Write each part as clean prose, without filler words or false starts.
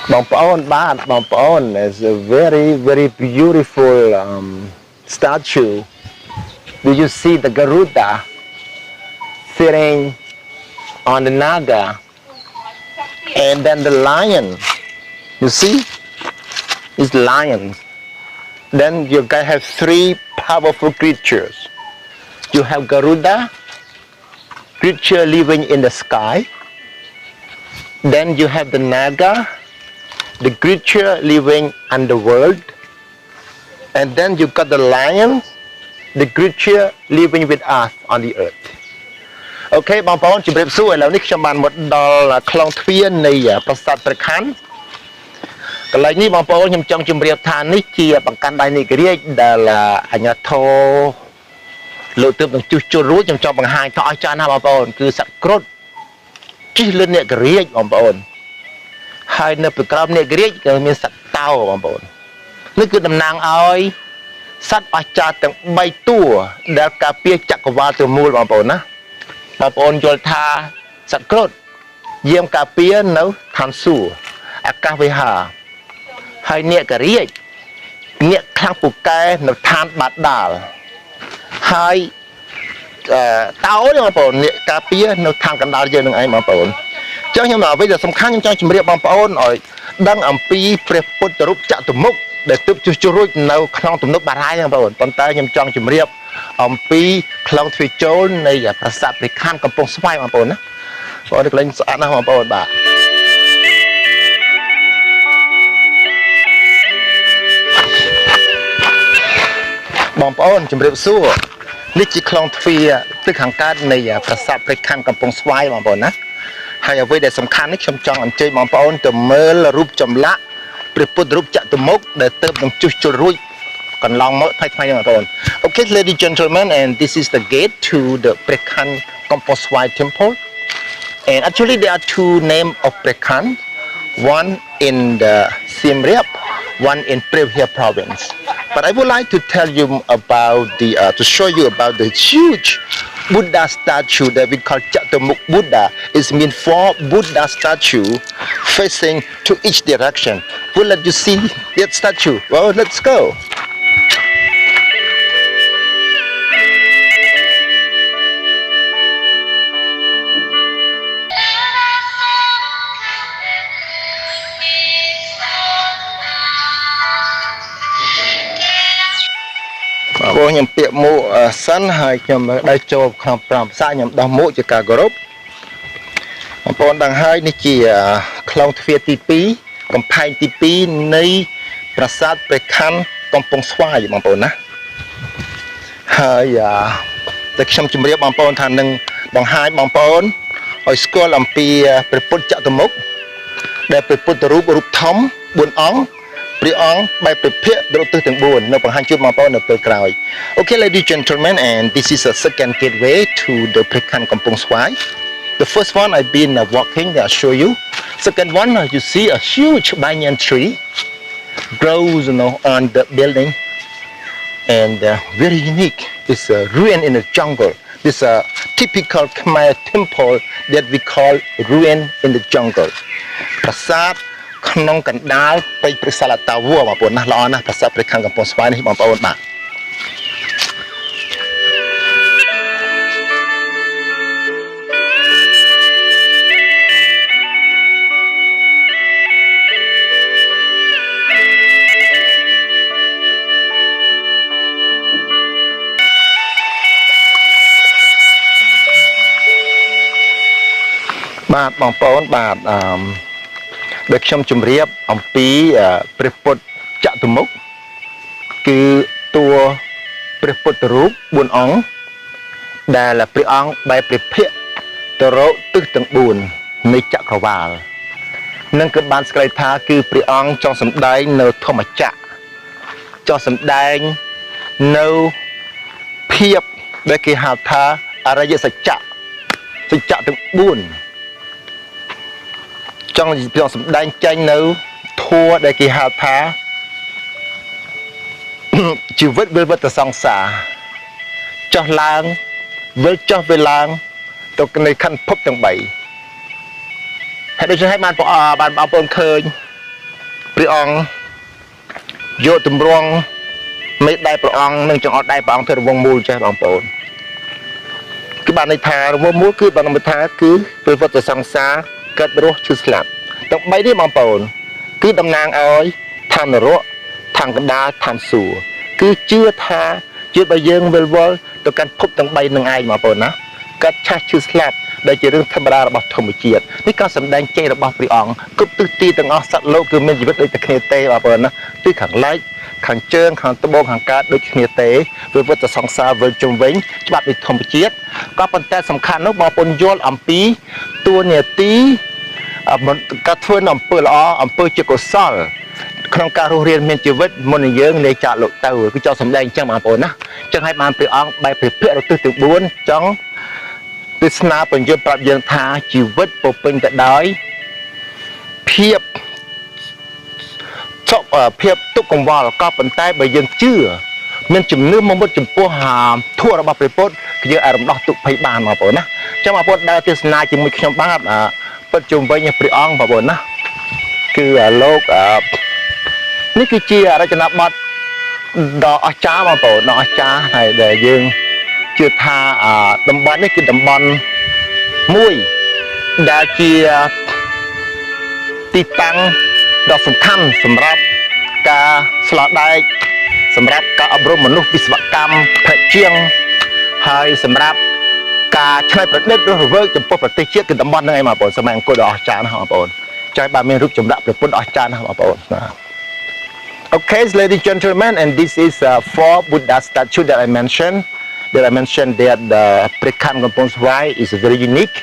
Bang Paon is a very beautiful statue. Do you see the Garuda sitting on the Naga? And then the lion, you see, is lion. Then you guys have three powerful creatures. You have Garuda, creature living in the sky. Then you have the Naga, the creature living underworld. And then you got the lion, the creature living with us on the earth. Okay, បងប្អូនជម្រាបសួរឥឡូវនេះខ្ញុំបានមកដល់ខ្លងទ្វារនៃប្រាសាទព្រះខ័នកន្លែងនេះបងប្អូនខ្ញុំចង់ជម្រាបថានេះជាបង្កាន់ដៃនៃរាជដែលអាជ្ញាធរលោកទើបនឹងជួសជុលរួចខ្ញុំចង់បង្ហាញថាអស្ចារ្យណាស់បងប្អូនគឺសត្វគ្រុឌជិះលើអ្នករាជបងប្អូនហើយនៅពីក្រោមអ្នករាជក៏មានសត្វតោបងប្អូននេះគឺតំណាងឲ្យសត្វអស្ចារ្យទាំង3តួដែលការពារចក្រវាលទាំងមូលបងប្អូនណាបងប្អូនយល់ថាសត្វគ្រុឌយាមការពារនៅឋានសួគ៌អាកាសវិហារហើយអ្នកករាជអ្នកខ្លាំងពូកែនៅឋានបាតាលហើយតោនេះបងប្អូនអ្នកការពារនៅឋានកណ្ដាលយើងនឹងឯងបងប្អូនចុះខ្ញុំអ្វីដែលសំខាន់ខ្ញុំចង់ជម្រាបបងប្អូនឲ្យដឹងអំពីព្រះពុទ្ធរូបចតុមុខដែលទើបជួសជុលរួចនៅក្នុងទំនប់បារាយហ្នឹងបងប្អូនប៉ុន្តែខ្ញុំចង់ជម្រាបអំពីខ្លងទ្វារចូលនៃប្រាសាទព្រះខ័នកំពង់ស្វាយបងប្អូនណាបងប្អូនកន្លែងស្អាតណាស់បងប្អូនបាទបងប្អូនជម្រាបសួរនេះជាខ្លងទ្វារទឹកខាងកើតនៃប្រាសាទព្រះខ័នកំពង់ស្វាយបងប្អូនណាហើយអ្វីដែលសំខាន់នេះខ្ញុំចង់អញ្ជើញបងប្អូនទៅមើលរូបចម្លាក់ព្រះពុទ្ធរូបចតុមុខដែលទើបនឹងជួសជុលរួចកន្លងមកថ្មីៗបងប្អូន Okay ladies and gentlemen and this is the gate to the Preah Kampong Svay temple and actually there are two names of Preah one in the Siem Reap one in Preah province but I would like to tell you about the to show you about the huge Buddha statue that we call Chatomukka Buddha. It means 4 Buddha statue facing to each direction. We'll let you see that statue. Well, let's go. ខ្ញុំពាក់មួកសិនហើយខ្ញុំដៃចូលក្នុងប្រាំភាសាខ្ញុំដោះមួកជាការគោរពបងប្អូនដឹងហើយនេះជាខ្លងទ្វារទី2កំផែងទី2នៃប្រាសាទព្រះខ័នកំពង់ស្វាយបងប្អូនណាហើយតែខ្ញុំជម្រាបបងប្អូនថានឹងបង្ហាញបងប្អូនឲ្យស្គាល់អំពីព្រះពុទ្ធចតុមុខដែលព្រះពុទ្ធរូបធំ4អង្គព្រះអង្គបែបព្រះភ័ក្ត្ររត់ទិសទាំង4នៅបង្ហាញជូនបងប្អូននៅពេលក្រោយ Okay ladies and gentlemen and this is a second gateway to the Preah Kampong Svay. The first one I've been walking, I'll show you. Second one you see a huge banyan tree grows on the building and very unique. It's a ruin in the jungle. This is a typical Khmer temple that we call ruin in the jungle. Prasadក្នុងកណ្ដាលពេជ្រព្រឹក្សាលតាវបងប្អូនណាល្អណាស់ប្រាសាទព្រះខ័នកំពង់ស្វាយនេះបងប្អូនបាទបាទបងប្អូនបាទដែលខ្ញុំជម្រាបអំពីព្រះពុទ្ធចតុមុខគឺតួព្រះពុទ្ធរូប4អង្គដែលព្រះអង្គបែបព្រះភ័ក្ត្រទៅរកទិសទាំង4នៃចក្រវាលនឹងគឺបានស្គាល់ថាគឺព្រះអង្គចង់សម្ដែងនៅធម្មចក្រចង់សម្ដែងនៅភាពដែលគេហៅថាអរិយសច្ចៈទាំង4ចង់សម្ដែងចេញនៅធម៌ដែលគេហៅថាជីវិតវិលវត្តសង្សារចុះឡើងវិលចុះវិលឡើងទៅในខណ្ឌភពទាំង3ហើយដូច្នេះហើយបានបងប្អូនឃើញ ព្រះអង្គយកទម្រង់មេដៃព្រះអង្គនិងចង្អុលដៃព្រះអង្គធ្វើរង្វង់មូលចេះបងប្អូនគឺបានន័យថារង្វង់មូលគឺបានន័យថាគឺព្រះពុទ្ធសង្សារកើតរស់ឈឺស្លាប់ទាំង3នេះបងប្អូនគឺតំណាងឲ្យឋាននរកឋានកណ្ដាលឋានសួគ៌គឺជឿថាជាតិរបស់យើងវិលវល់ទៅកាន់ភពទាំង3នឹងឯងបងប្អូនណាកាត់ឆាស់ឈឺស្លាប់ដែលជារឿងធម្មតារបស់ធម្មជាតិនេះក៏សម្ដែងចេញរបស់ព្រះអង្គគ្រប់ទិសទីទាំងអស់សត្វលោកគឺមានជីវិតដូចតែគ្នាទេបងប្អូនណាទីខាងលិចខាងជើងខាងត្បូងខាងកើតដូចគ្នាទេព្រះពុទ្ធសង្សារវិលជុំវិញច្បាប់នៃធម្មជាតិក៏ប៉ុន្តែសំខាន់នោះបងប្អូនយល់អំពីតួនាទីការធ្វើនៅអំពើល្អអំពើជាកុសលក្នុងការរស់រានមានជីវិតមុននឹងយើងលេចាកលោកទៅគឺចង់សម្ដែងអញ្ចឹងបងប្អូនណាអញ្ចឹងឲ្យបានព្រះអង្គបែបព្រះភ័ក្ត្ររទិសទាំង4ចង់ទេសនាបញ្យល់ប្រាប់យើងថាជីវិតពោពេញទៅដោយភាពទុកកង្វល់ក៏ប៉ុន្តែបើយើងជឿមានជំនឿមកមុតចំពោះធម៌របស់ព្រះពុទ្ធគឺយើងអាចរំដោះទុក្ខភ័យបានបងប្អូនណាអញ្ចឹងបងប្អូនដើរទេសនាជាមួយខ្ញុំបាទពិតជុំវិញព្រះអង្គបងប្អូនណាគឺលោកនេះគឺជារចនាបថដ៏អស្ចារ្យបងប្អូនដ៏អស្ចារ្យហើយដែលយើងជឿថាតំបន់នេះគឺតំបន់មួយដែលជាទីតាំងដ៏សំខាន់សម្រាប់ការស្លោដែកសម្រាប់ការអប់រំមនុស្សវិស្វកម្មផ្នែកជាងហើយសម្រាប់ការឆ្នៃប្រឌិតរស់រវើកចំពោះប្រទេសជាតិគឺតំបន់ហ្នឹងឯងបងប្អូនសម័យអង្គរដ៏អស្ចារ្យណាស់បងប្អូនចង់បានមានរូបចម្លាក់ព្រះពុទ្ធអស្ចារ្យណាស់បងប្អូនណា Okay, ladies and gentlemen, and this is 4 Buddha statue that I mentioned. That the Preah Kampong Svay is very unique.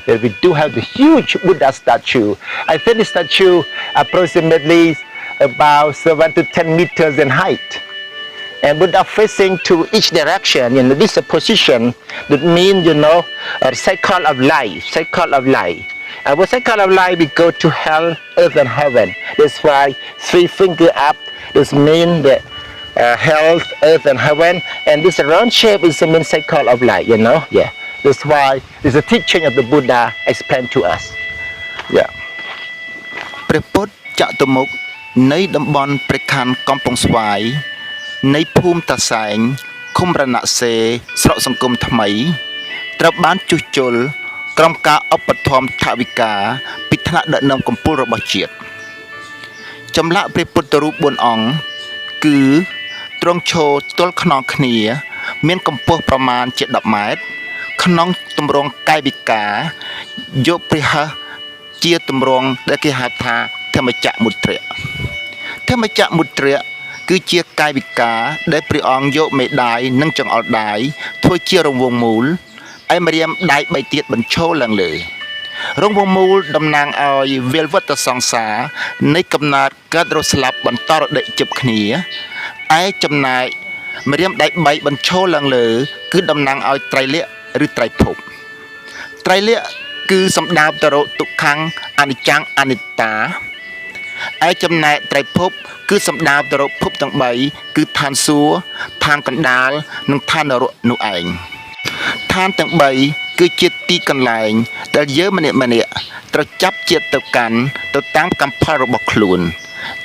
That we do have the huge Buddha statue. I think the statue approximately about 7 to 10 meters in height. And Buddha facing to each direction. This is a position that means, a cycle of life. And with cycle of life, we go to hell, earth, and heaven. That's why 3 fingers up. This means that health, earth, and heaven. And this round shape is the main cycle of life, Yeah. That's why it's a teaching of the Buddha explained to us. Yeah. ព្រះពុទ្ធចតុមុខនៃតំបន់ព្រះខ័នកំពង់ស្វាយនៃភូមិតាសែងឃុំរណសេស្រុកសង្គមថ្មីត្រូវបានជួសជុលក្រុមការឧបត្ថម្ភថវិកាពីថ្នាក់ដឹកនាំកម្ពុជារបស់ជាតិចម្លាក់ព្រះពុទ្ធរូប4អង្គគឺទ្រង់ឈរទល់ខ្នងគ្នាមានកម្ពស់ប្រមាណជា10ម៉ែត្រក្នុងទម្រង់កាយវិការយកព្រះហស្ថជាទម្រង់ដែលគេហៅថាធម្មចក្រមុទ្រៈធម្មចក្រមុទ្រៈគឺជាកាយវិការដែលព្រះអង្គយកមេដាយនិងចង្អុលដៃធ្វើជារង្វង់មូលឯម្រាមដៃ3ទៀតបញ្ឈរឡើងលើរង្វង់មូលតំណាងឲ្យវិលវត្តសង្សារនៃកំណើតកើតរស់ស្លាប់បន្តរដេកជិបគ្នាឯចំណែកម្រាមដៃ3បញ្ឈរឡើងលើគឺតំណាងឲ្យត្រៃលក្ខណ៍ឬត្រៃភពត្រៃលក្ខណ៍គឺសំដៅទៅរកទុក្ខំអនិច្ចំអនិត្តាឯចំណែកត្រៃភពគឺសំដៅទៅរកភពទាំង3គឺឋានសួគ៌ឋានកណ្ដាលនិងឋាននរកនោះឯងឋានទាំង3គឺជាទីកន្លែងដែលយើងម្នាក់ត្រូវចាប់ជាតិទៅកាន់ទៅតាមកម្មផលរបស់ខ្លួន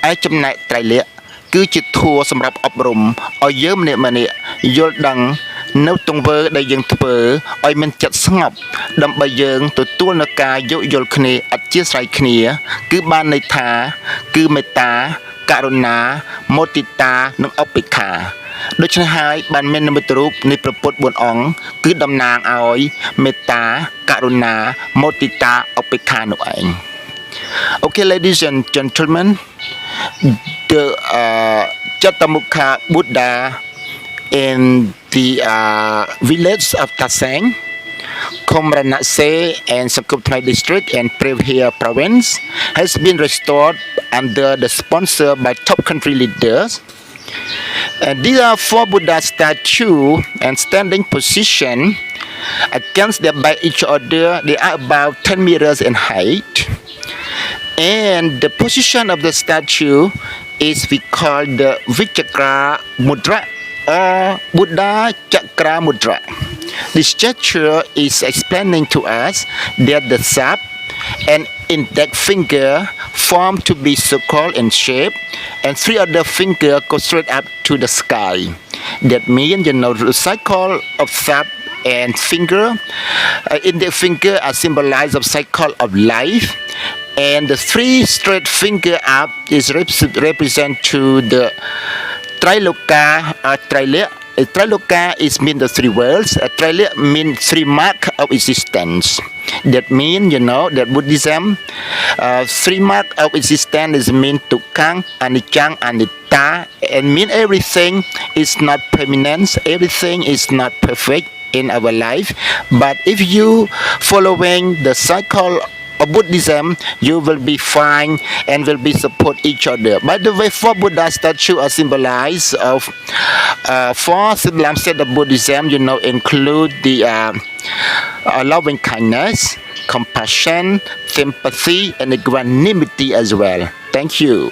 ឯចំណែកត្រៃលក្ខណ៍គឺជាធัวសម្រាប់អប់រំឲ្យយើងម្នាក់យល់ដឹងនៅទង្វើដែលយើងធ្វើឲ្យមានចិត្តស្ងប់ដើម្បីយើងទទួលនៅការយោគយល់គ្នាអធ្យាស្រ័យគ្នាគឺបានន័យថាគឺមេត្តាករុណាមោទិតានិងឧបេក្ខាដូច្នេះហើយបានមាននិមិត្តរូបនៃព្រះពុទ្ធ4អង្គគឺតំណាងឲ្យមេត្តាករុណាមោទិតាឧបេក្ខានោះឯង Okay, ladies and gentlemen, the Chatomukka Buddha in the village of Taseng, Komranase and Sangkumthai district and Preah province has been restored under the sponsor by top country leaders. And these are 4 Buddha statues and standing position against them by each other. They are about 10 meters in height. And the position of the statue is we call the Vitarka Mutra or Buddha Chakra Mutra. This statue is explaining to us that the thumb and index finger form to be circle in shape, and 3 other fingers go straight up to the sky. That means, the cycle of thumb and finger, in the finger are symbolized of cycle of life, and the 3 straight finger up is represent to the Triloka or Trilya. Triloka is mean the 3 worlds. Trilya mean 3 mark of existence. That means, that Buddhism, 3 mark of existence is mean Dukka, Anicca and Anitta, and mean everything is not permanent, everything is not perfect in our life. But if you following the cycle of Buddhism, you will be fine and will be support each other. By the way, 4 Buddha statues are symbolized of 4 sublime set of Buddhism, include the loving kindness, compassion, sympathy, and equanimity as well. Thank you.